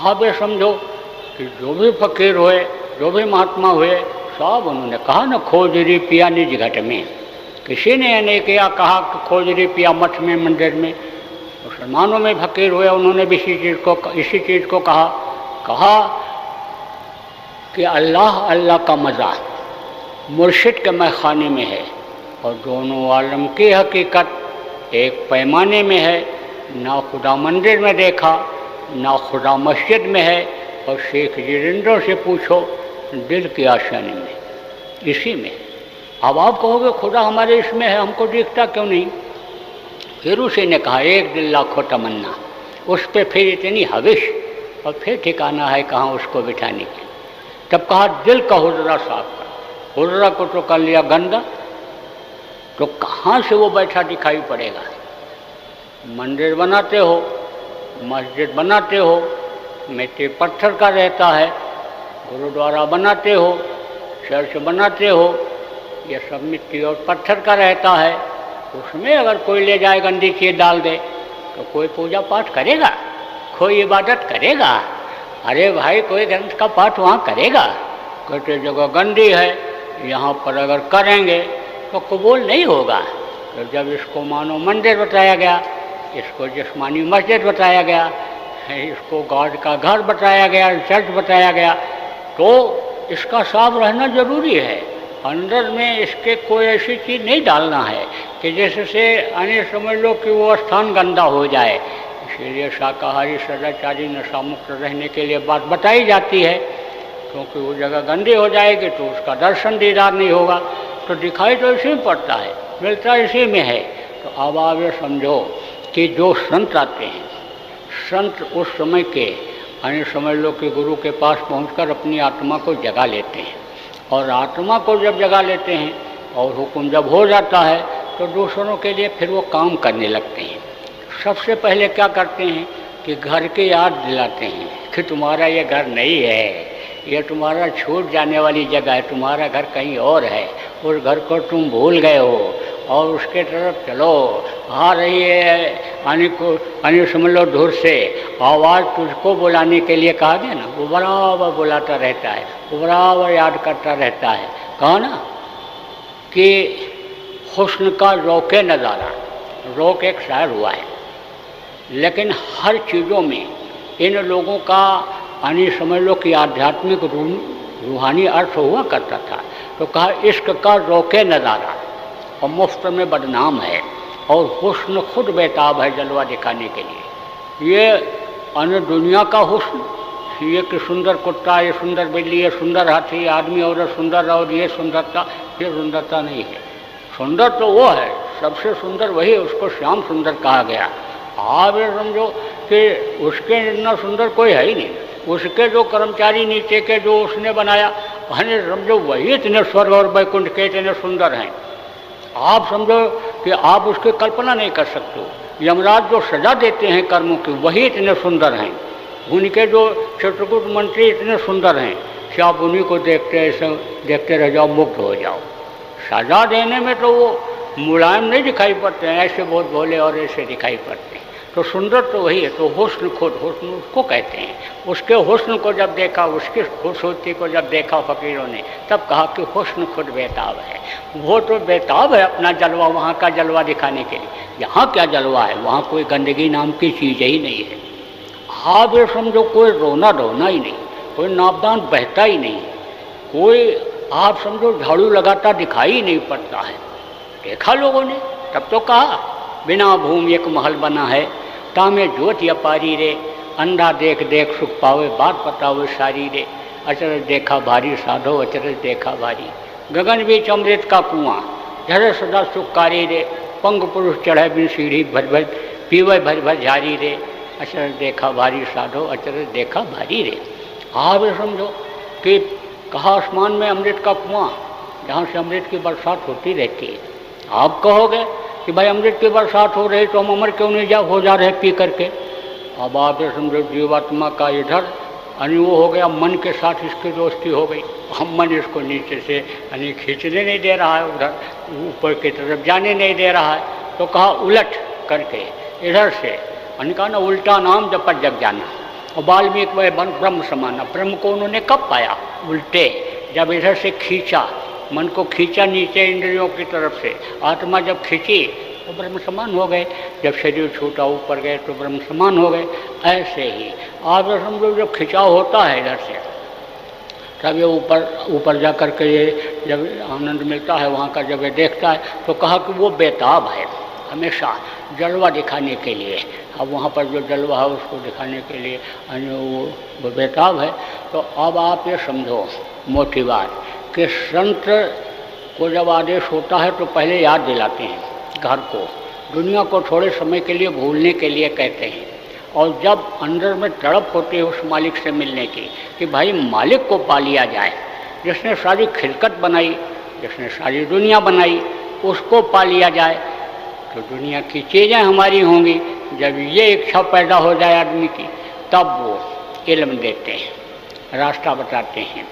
आप ये समझो कि जो भी फकीर हुए, जो भी महात्मा हुए, सब उन्होंने कहा ना, खोज री पिया निज घट में। किसी ने नहीं किया कहा कि खोज री पिया मठ में, मंदिर में। मुसलमानों में फकीर हुए, उन्होंने भी इसी चीज़ को कहा कि अल्लाह अल्लाह का मज़ा मुर्शिद के मैखाने में है, और दोनों आलम की हकीकत एक पैमाने में है। ना खुदा मंदिर में देखा, ना खुदा मस्जिद में है, और शेख जिरिंदों से पूछो दिल की आशानी में, इसी में। अब आप कहोगे खुदा हमारे इसमें है, हमको दिखता क्यों नहीं? फिर उसी ने कहा एक दिल लाखों तमन्ना, उस पर फिर इतनी हविश, और फिर ठिकाना है कहाँ उसको बिठाने की। तब कहा दिल का हुर्रा साफ कर। हुर्रा को तो कर लिया गंदा, तो कहाँ से वो बैठा दिखाई पड़ेगा? मंदिर बनाते हो, मस्जिद बनाते हो, मिट्टी पत्थर का रहता है, गुरुद्वारा बनाते हो, चर्च बनाते हो, ये सब मिट्टी और पत्थर का रहता है। उसमें अगर कोई ले जाए गंदी चीज़ डाल दे तो कोई पूजा पाठ करेगा? कोई इबादत करेगा? अरे भाई कोई ग्रंथ का पाठ वहाँ करेगा? कहते जगह गंदी है, यहाँ पर अगर करेंगे तो कबूल नहीं होगा। तो जब इसको मानो मंदिर बताया गया, इसको जिस्मानी मस्जिद बताया गया, इसको गॉड का घर बताया गया, चर्च बताया गया, तो इसका साफ रहना जरूरी है। अंदर में इसके कोई ऐसी चीज़ नहीं डालना है कि जिससे अन्य समझ लो कि वो स्थान गंदा हो जाए। इसीलिए शाकाहारी सदाचारी नशा मुक्त रहने के लिए बात बताई जाती है, क्योंकि वो जगह गंदी हो जाएगी तो उसका दर्शन दीदार नहीं होगा। तो दिखाई तो इसी में पड़ता है, मिलता इसी में है। तो अब आप ये समझो कि जो संत आते हैं, संत उस समय के अन्य समझ लो कि गुरु के पास पहुंचकर अपनी आत्मा को जगा लेते हैं, और आत्मा को जब जगा लेते हैं और हुक्म जब हो जाता है तो दूसरों के लिए फिर वो काम करने लगते हैं। सबसे पहले क्या करते हैं कि घर की याद दिलाते हैं कि तुम्हारा ये घर नहीं है, ये तुम्हारा छूट जाने वाली जगह है, तुम्हारा घर कहीं और है, उस घर को तुम भूल गए हो और उसके तरफ चलो। आ रही है आने समझ लो दूर से आवाज़, तुझको बुलाने के लिए कहा गया ना, वो बराबर बुलाता रहता है, वो बराबर याद करता रहता है। कहा ना कि हुस्न का रौके नज़ारा, रौक एक शायर हुआ है, लेकिन हर चीज़ों में इन लोगों का यानी समझ लो कि आध्यात्मिक रूहानी अर्थ हुआ करता था। तो कहा इश्क का रौके नज़ारा, और मुफ्त में बदनाम है, और हुस्न खुद बेताब है जलवा दिखाने के लिए। ये अन्य दुनिया का हुस्न, ये कि सुंदर कुत्ता, ये सुंदर बिल्ली, ये सुंदर हाथी, आदमी औरत सुंदर, और ये सुंदरता नहीं है। सुंदर तो वो है, सबसे सुंदर वही है, उसको श्याम सुंदर कहा गया। आप ये समझो कि उसके इतना सुंदर कोई है ही नहीं। उसके जो कर्मचारी नीचे के जो उसने बनाया, हमें समझो वही इतने स्वर्ग और वैकुंठ के इतने सुंदर हैं। आप समझो कि आप उसकी कल्पना नहीं कर सकते। यमराज जो सजा देते हैं कर्मों की, वही इतने सुंदर हैं। उनके जो चित्रकूट मंत्री इतने सुंदर हैं कि आप उन्हीं को देखते रह जाओ, मुग्ध हो जाओ। सजा देने में तो वो मुलायम नहीं दिखाई पड़ते हैं, ऐसे बहुत भोले और ऐसे दिखाई पड़ते हैं। तो सुंदर तो वही है। तो हुस्न खुद, हुस्न उसको कहते हैं। उसके हुस्न को जब देखा, उसकी खूबसूरती को जब देखा फकीरों ने, तब कहा कि हुस्न खुद बेताब है। वो तो बेताब है अपना जलवा, वहाँ का जलवा दिखाने के लिए। यहाँ क्या जलवा है? वहाँ कोई गंदगी नाम की चीज़ ही नहीं है। आप ये समझो कोई रोना धोना ही नहीं, कोई नापदान बहता ही नहीं, कोई आप समझो झाड़ू लगाता दिखाई ही नहीं पड़ता है। देखा लोगों ने, तब तो कहा बिना भूमि एक महल बना है, तामे ज्योति अपारी रे, अंधा देख देख सुख पावे, बात बतावे सारी रे। अचरज देखा भारी साधो, अचरज देखा भारी, गगन बीच अमृत का कुआं, झरे सदा सुखकारी रे, पंग पुरुष चढ़े बिन सीढ़ी, भर भर पीवे भर भर झारी रे। अचरज देखा भारी साधो, अचरज देखा भारी रे। आप समझो कि कहा आसमान में अमृत का कुआं, जहाँ से अमृत की बरसात होती रहती है। आप कहोगे कि भाई अमृत की बरसात हो रही तो हम अमर क्यों नहीं हो जा रहे पी करके? अब आप ये समझो जीवात्मा का इधर यानी वो हो गया, मन के साथ इसकी दोस्ती हो गई। हम मन इसको नीचे से यानी खींचने नहीं दे रहा है, उधर ऊपर की तरफ जाने नहीं दे रहा है। तो कहा उलट करके इधर से, कहा ना उल्टा नाम जपत जग जाना। और वाल्मीकि वह ब्रह्म समाना, ब्रह्म को उन्होंने कब पाया? उल्टे, जब इधर से खींचा, मन को खींचा नीचे इंद्रियों की तरफ से, आत्मा जब खींची तो ब्रह्म समान हो गए, जब शरीर छूटा ऊपर गए तो ब्रह्म समान हो गए। ऐसे ही आप समझो जब खिंचाव होता है इधर से, तब ये ऊपर जा कर के ये जब आनंद मिलता है वहाँ का, जब ये देखता है तो कहा कि वो बेताब है हमेशा जलवा दिखाने के लिए। अब वहाँ पर जो जलवा है उसको दिखाने के लिए वो बेताब है। तो अब आप ये समझो मोटी बात कि संत को जब आदेश होता है तो पहले याद दिलाते हैं घर को, दुनिया को थोड़े समय के लिए भूलने के लिए कहते हैं। और जब अंदर में तड़प होती है उस मालिक से मिलने की कि भाई मालिक को पा लिया जाए, जिसने सारी खिलकत बनाई, जिसने सारी दुनिया बनाई, उसको पा लिया जाए तो दुनिया की चीज़ें हमारी होंगी। जब ये इच्छा पैदा हो जाए आदमी की, तब वो इल्म देते हैं, रास्ता बताते हैं।